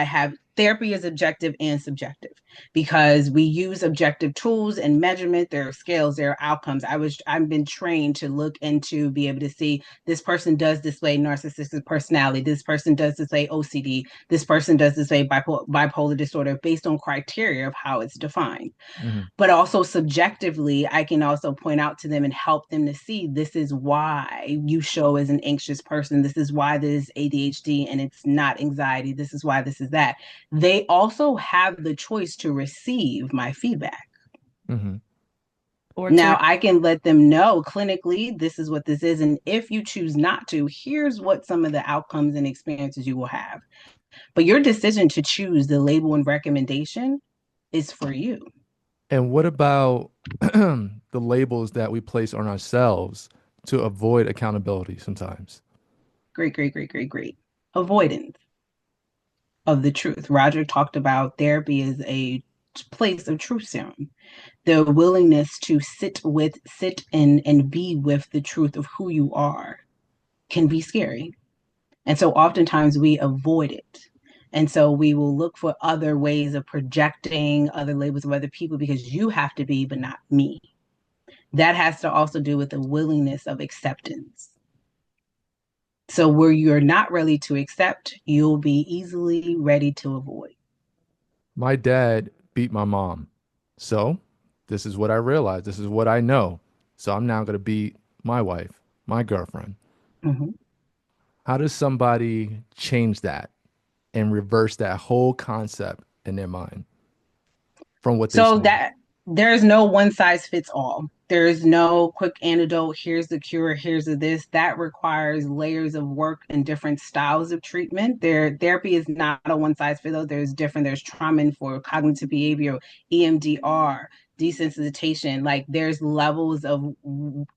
have therapy is objective and subjective because we use objective tools and measurement, there are scales, there are outcomes. I've been trained to look into be able to see this person does display narcissistic personality, this person does display OCD, this person does display bipolar disorder based on criteria of how it's defined. Hmm. But also subjectively, I can also point out to them and help them to see this is why you show as an anxious person. This is why this is ADHD and it's not anxiety. This is why this is that. They also have the choice to receive my feedback. Hmm. Or Now to I can let them know clinically, this is what this is. And if you choose not to, here's what some of the outcomes and experiences you will have. But your decision to choose the label and recommendation is for you. And what about the labels that we place on ourselves to avoid accountability sometimes? Great. Avoidance of the truth. Roger talked about therapy as a place of truth serum. The willingness to sit and be with the truth of who you are can be scary. And so oftentimes we avoid it. And so we will look for other ways of projecting other labels of other people because you have to be, but not me. That has to also do with the willingness of acceptance. So where you're not ready to accept, you'll be easily ready to avoid. My dad beat my mom. So this is what I realized. This is what I know. So I'm now going to beat my wife, my girlfriend. Mm-hmm. How does somebody change that and reverse that whole concept in their mind from what they've So seen? that there's no one size fits all. There's no quick antidote. Here's the cure. Here's the this. That requires layers of work and different styles of treatment. Therapy is not a one size fits all. There's different. There's trauma informed cognitive behavioral, EMDR, desensitization. Like there's levels of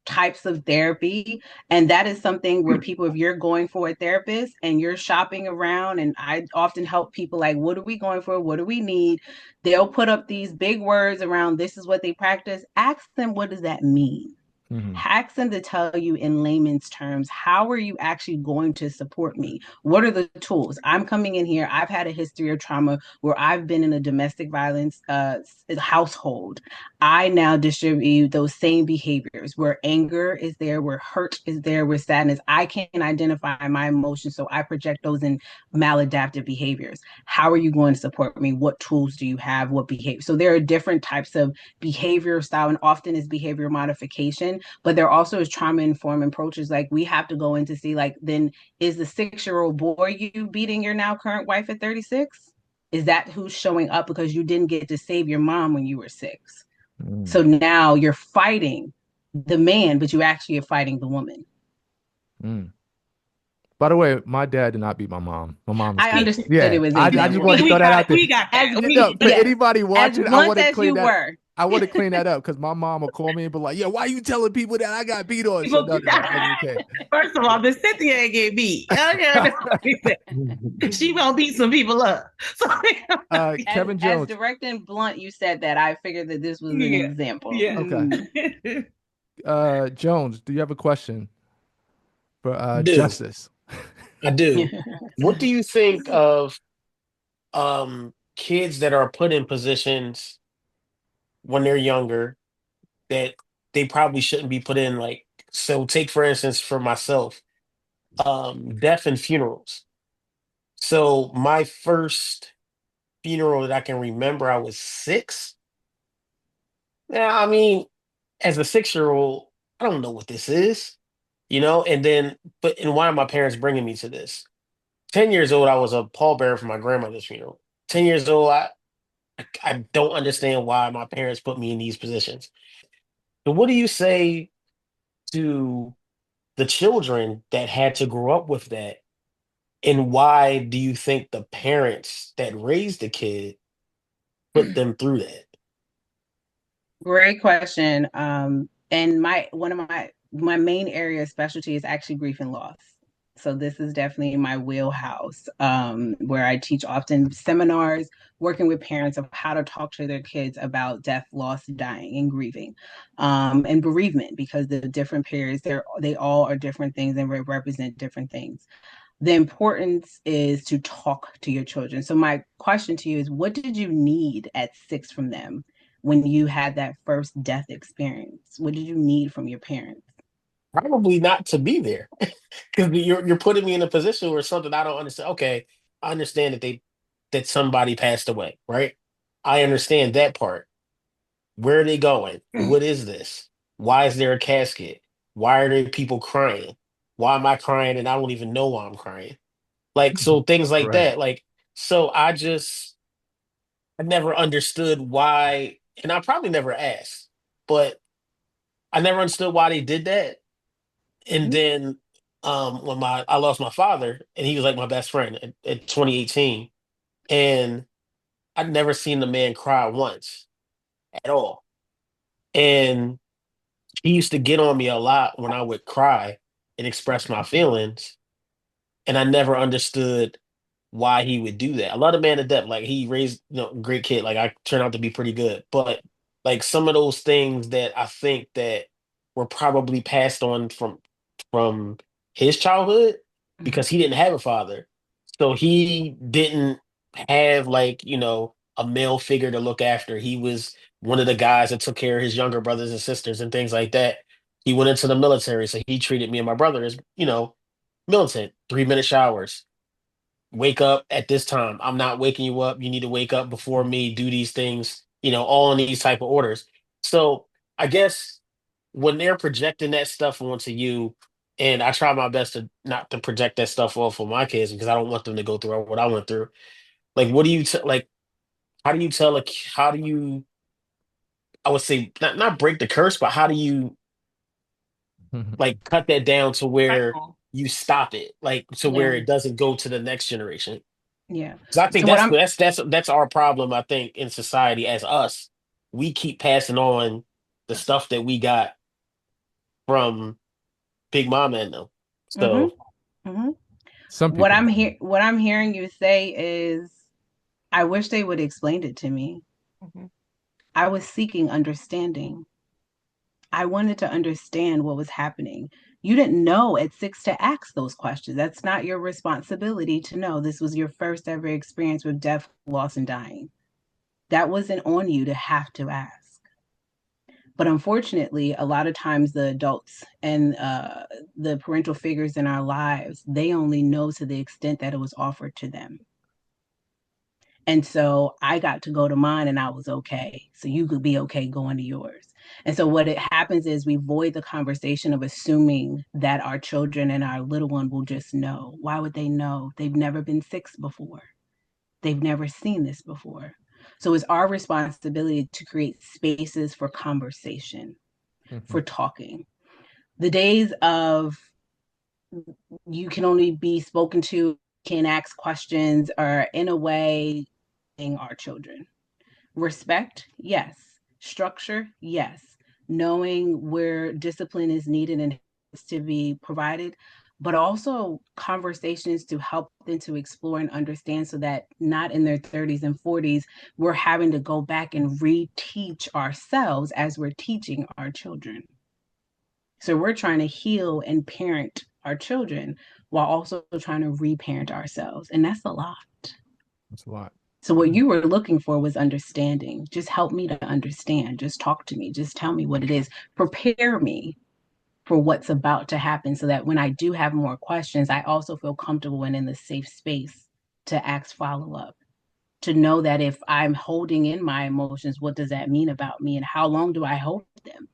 types of therapy, and that is something where people, if you're going for a therapist and you're shopping around, and I often help people like, what are we going for? What do we need? They'll put up these big words around this is what they practice. Ask them, what does that mean? Hmm. Ask them to tell you in layman's terms, how are you actually going to support me? What are the tools? I'm coming in here. I've had a history of trauma where I've been in a domestic violence household. I now distribute those same behaviors where anger is there, where hurt is there, where sadness. I can identify my emotions, so I project those in maladaptive behaviors. How are you going to support me? What tools do you have? What behavior? So there are different types of behavior style, and often is behavior modification, but there also is trauma informed approaches. Like we have to go in to see, like, then is the 6-year-old boy you beating your now current wife at 36? Is that who's showing up because you didn't get to save your mom when you were 6? Mm. So now you're fighting the man, but you actually are fighting the woman. Mm. By the way, my dad did not beat my mom. My mom is I good. understood Yeah, it was I just example. wanted to we throw that got out it. there. We got As that. No, for yes, anybody as watching, I blunt want to as clean you that. were. I want to clean that up because my mom will call me and be like, "Yeah, why you telling people that I got beat on?" So People, no, that wasn't the case. first of all, Miss Cynthia ain't get beat. Okay, she gonna beat some people up. So, as Kevin as Jones. direct and blunt you said that, I figured that this was an yeah, example. yeah. Okay. Jones, do you have a question for I do. Justice? I do. What do you think of kids that are put in positions when they're younger that they probably shouldn't be put in? Like, so take for instance for myself, death and funerals. So my first funeral that I can remember, I was 6. Now, I mean, as a 6-year-old, I don't know what this is, and then, and why are my parents bringing me to this? 10 years old, I was a pallbearer for my grandmother's funeral. 10 years old, I don't understand why my parents put me in these positions. So what do you say to the children that had to grow up with that? And why do you think the parents that raised the kid put them through that? Great question. And one of my main area of specialty is actually grief and loss. So this is definitely my wheelhouse, where I teach often seminars working with parents of how to talk to their kids about death, loss, dying, and grieving, and bereavement, because the different periods they all are different things and represent different things. The importance is to talk to your children. So my question to you is, what did you need at 6 from them when you had that first death experience? What did you need from your parents? Probably not to be there, because you're putting me in a position where something I don't understand. Okay, I understand that somebody passed away, right? I understand that part. Where are they going? What is this? Why is there a casket? Why are there people crying? Why am I crying and I don't even know why I'm crying? Like, so things like Right. that. Like, so I never understood why, and I probably never asked, but I never understood why they did that. And then when I lost my father, and he was like my best friend at 2018, and I'd never seen the man cry once at all. And he used to get on me a lot when I would cry and express my feelings, and I never understood why he would do that. I love the man to death. Like, he raised, great kid. Like, I turned out to be pretty good. But like, some of those things that I think that were probably passed on from his childhood, Mhm. because he didn't have a father. So he didn't have, like, a male figure to look after. He was one of the guys that took care of his younger brothers and sisters and things like that. He went into the military, so he treated me and my brother as, militant, 3-minute showers, wake up at this time. I'm not waking you up. You need to wake up before me, do these things, all in these type of orders. So I guess when they're projecting that stuff onto you, and I try my best to not to project that stuff off of my kids, because I don't want them to go through what I went through. Like, what do you like? How do you tell how do you? I would say not break the curse, but how do you like cut that down to where Cycle. you stop it, like to where Yeah, it doesn't go to the next generation? yeah. 'Cause I think So what I'm that's our problem. I think in society as us, we keep passing on the stuff that we got from Big Mama and them. hmm So hmm Some people. what I'm hearing you say is, I wish they would explain it to me. Mhm. I was seeking understanding. I wanted to understand what was happening. You didn't know at 6 to ask those questions. That's not your responsibility to know. This was your first ever experience with death, loss, and dying. That wasn't on you to have to ask. But unfortunately, a lot of times the adults and the parental figures in our lives, they only know to the extent that it was offered to them. And so I got to go to mine and I was okay. So you could be okay going to yours. And so what it happens is we void the conversation of assuming that our children and our little one will just know. Why would they know? They've never been 6 before. They've never seen this before. So it's our responsibility to create spaces for conversation, Mhm. for talking. The days of you can only be spoken to, can ask questions, are in a way our children. Respect, yes. Structure, yes. Knowing where discipline is needed and is to be provided, but also conversations to help them to explore and understand, so that not in their 30s and 40s, we're having to go back and reteach ourselves as we're teaching our children. So we're trying to heal and parent our children while also trying to reparent ourselves. And that's a lot. That's a lot. So what you were looking for was understanding. Just help me to understand. Just talk to me. Just tell me what it is. Prepare me for what's about to happen, so that when I do have more questions, I also feel comfortable and in the safe space to ask follow up. To know that if I'm holding in my emotions, what does that mean about me? And how long do I hold them?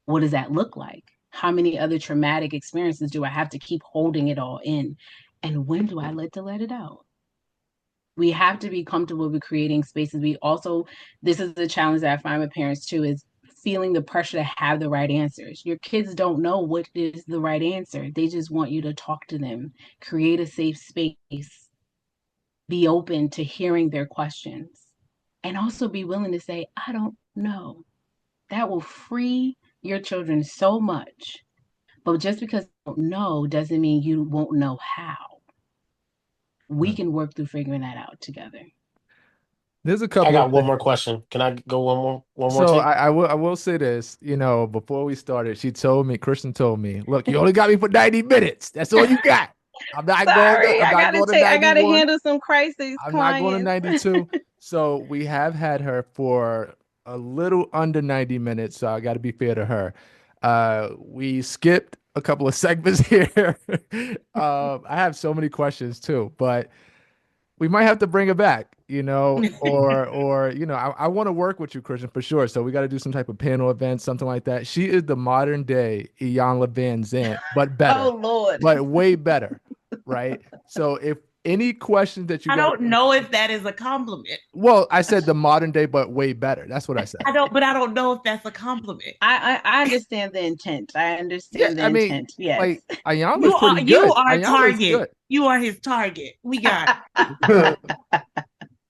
What does that look like? How many other traumatic experiences do I have to keep holding it all in? And when do I let it out? We have to be comfortable with creating spaces. We also, this is the challenge that I find with parents too, is feeling the pressure to have the right answers. Your kids don't know what is the right answer. They just want you to talk to them, create a safe space, be open to hearing their questions. and also be willing to say, I don't know. That will free your children so much. But just because you don't know doesn't mean you won't know how. We can work through figuring that out together. There's a I couple of got one things. more question. Can I go one more So take? I will say this, before we started, Kristen told me, look, you only got me for 90 minutes. That's all you got. Sorry, I'm not going to I gotta 91. handle some crisis I'm not going to clients. 92. So we have had her for a little under 90 minutes. So I got to be fair to her. We skipped a couple of segments here. I have so many questions too, but we might have to bring it back, or I want to work with you, Christian, for sure. So we got to do some type of panel event, something like that. She is the modern day Iyanla Van Zant, but better, Oh Lord. but way better, right? So if any questions that you I got, don't know if that is a compliment. well, I said the modern day, but way better. That's what I said. But I don't know if that's a compliment. I understand the intent. I Yeah, understand the I mean, intent. Yes. like Iyanla's pretty You good. are Iyanla's target. good. You are his target. We got it.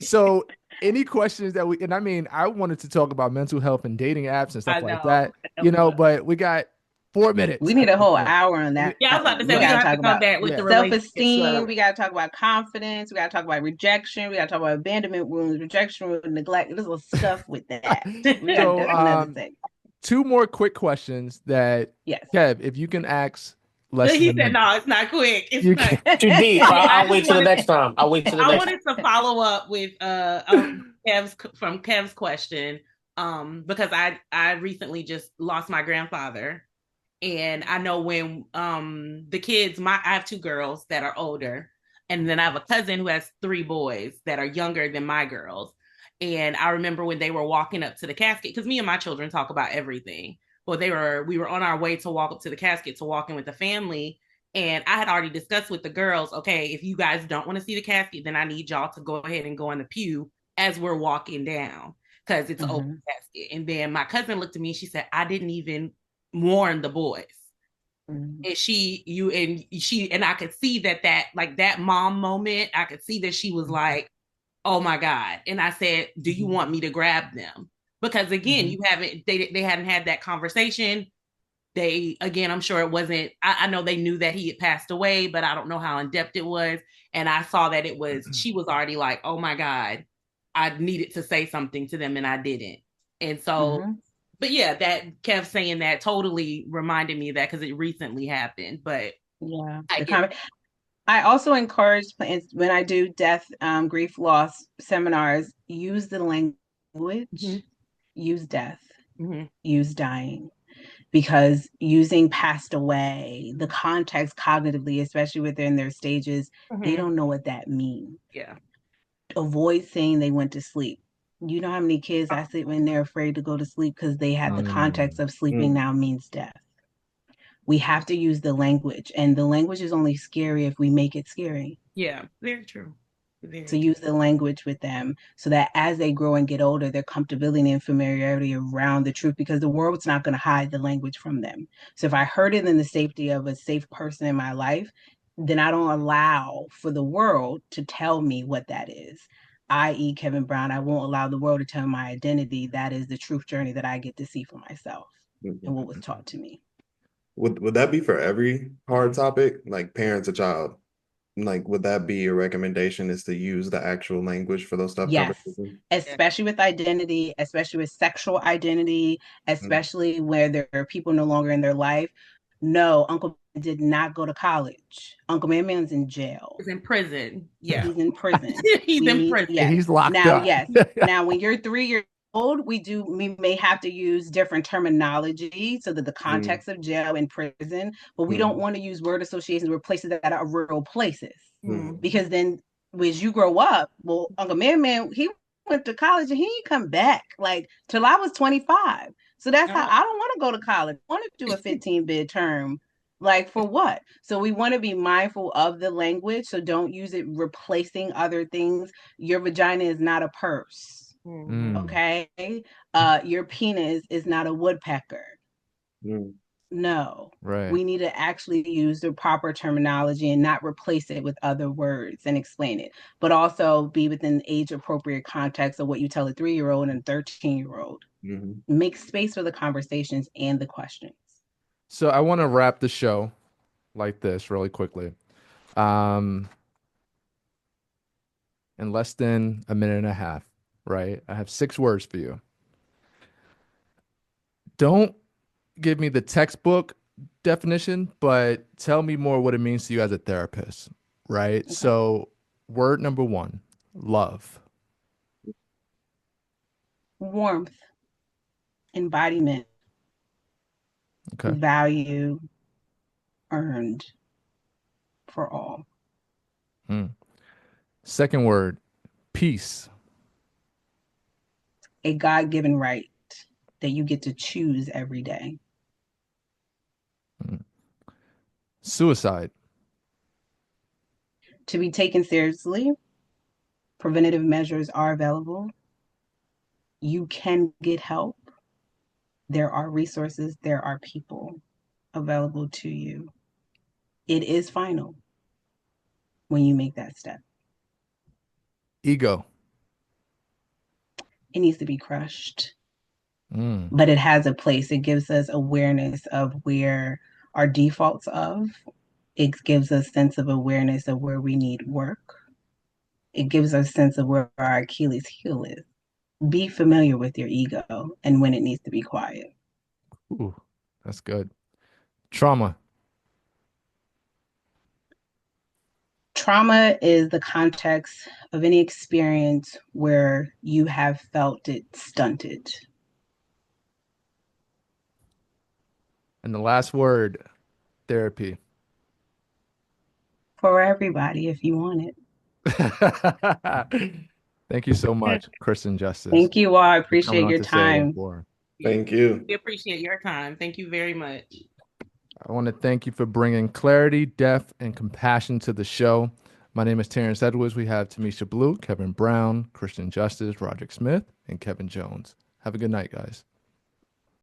So any questions that and I mean, I wanted to talk about mental health and dating apps and stuff I like know. that, but we got 4 minutes We at need a this whole point. hour on that. Yeah, I was about to say We we're gotta gonna have talk to come about back with Yeah. the relationship. self-esteem. We gotta talk about confidence. We gotta talk about rejection. We gotta talk about abandonment wounds, rejection wounds, neglect. There's a stuff with that. We gotta So, do another thing. 2 more quick questions that Yes. Kev, if you can ask less than He a said, minute. "No, it's not quick. It's You not." can. Too deep. I I'll just wait till the wanted next time. I'll wait till the I next. wanted to follow up with Kev's question because I recently just lost my grandfather, and I know when the kids, I have 2 girls that are older, and then I have a cousin who has 3 boys that are younger than my girls. And I remember when they were walking up to the casket, because me and my children talk about everything. Well, we were on our way to walk up to the casket to walk in with the family. And I had already discussed with the girls, okay, if you guys don't want to see the casket, then I need y'all to go ahead and go in the pew as we're walking down because it's an open casket. And then my cousin looked at me and she said, I didn't even warn the boys. And I could see that like that mom moment, I could see that she was like, oh my God. And I said, do you want me to grab them? Because again, they hadn't had that conversation. I'm sure it wasn't, I know they knew that he had passed away, but I don't know how in depth it was. And I saw that she was already like, oh my God, I needed to say something to them and I didn't. And so, but yeah, that Kev saying that totally reminded me of that because it recently happened. But yeah, I also encourage when I do death, grief, loss seminars, use the language, use death, use dying, because using passed away, the context cognitively, especially within their stages, they don't know what that means. Yeah. Avoid saying they went to sleep. You know how many kids I see when they're afraid to go to sleep because they had the context of sleeping now means death. We have to use the language, and the language is only scary if we make it scary. Yeah, very true. So use the language with them so that as they grow and get older, their comfortability and familiarity around the truth, because the world's not going to hide the language from them. So if I heard it in the safety of a safe person in my life, then I don't allow for the world to tell me what that is. I.e. Kevin Brown, I won't allow the world to tell my identity. That is the truth journey that I get to see for myself and what was taught to me. Would that be for every hard topic, like parents, a child? Like, would that be a recommendation is to use the actual language for those tough Yes, conversations? especially with identity, especially with sexual identity, especially where there are people no longer in their life. No, Uncle did not go to college. Uncle Man-Man's in jail. He's in prison. Yeah. He's in prison. He's in prison. Yes. He's locked now, up. Yes. Now, when you're 3 years old, we may have to use different terminology so that the context of jail and prison, but we don't want to use word associations with places that are real places. Because then as you grow up, well, Uncle Man, he went to college and he didn't come back like till I was 25. So that's how I don't want to go to college. I want to do a 15-bid term. Like for what? So we want to be mindful of the language. So don't use it replacing other things. Your vagina is not a purse. Okay. Your penis is not a woodpecker. No, Right. we need to actually use the proper terminology and not replace it with other words and explain it, but also be within age appropriate context of what you tell a 3-year-old and a 13-year-old. Mhm. Make space for the conversations and the questions. So I want to wrap the show like this really quickly. Um, in less than a minute and a half, right? I have 6 words for you. Don't give me the textbook definition, but tell me more what it means to you as a therapist, right? Okay. So, word number 1, love. Warmth, embodiment, Okay. value earned for all. Hmm. Second word, peace. A God given right that you get to choose every day. Hmm. Suicide. To be taken seriously, preventative measures are available. You can get help. There are resources, there are people available to you. It is final when you make that step. Ego. It needs to be crushed, Mm. but it has a place. It gives us awareness of where our defaults of. It gives us sense of awareness of where we need work. It gives us sense of where our Achilles heel is. Be familiar with your ego and when it needs to be quiet. Ooh, that's good. Trauma. Trauma is the context of any experience where you have felt it stunted. And the last word, therapy. For everybody, if you want it. Thank you so much, Kristin Justice, Thank you all. I for coming appreciate on your to Say It in time. 4. Thank you. We appreciate your time. Thank you very much. I want to thank you for bringing clarity, depth, and compassion to the show. My name is Terrence Edwards. We have Tamisha Blue, Kevin Brown, Kristin Justice, Roderick Smith, and Kevin Jones. Have a good night, guys.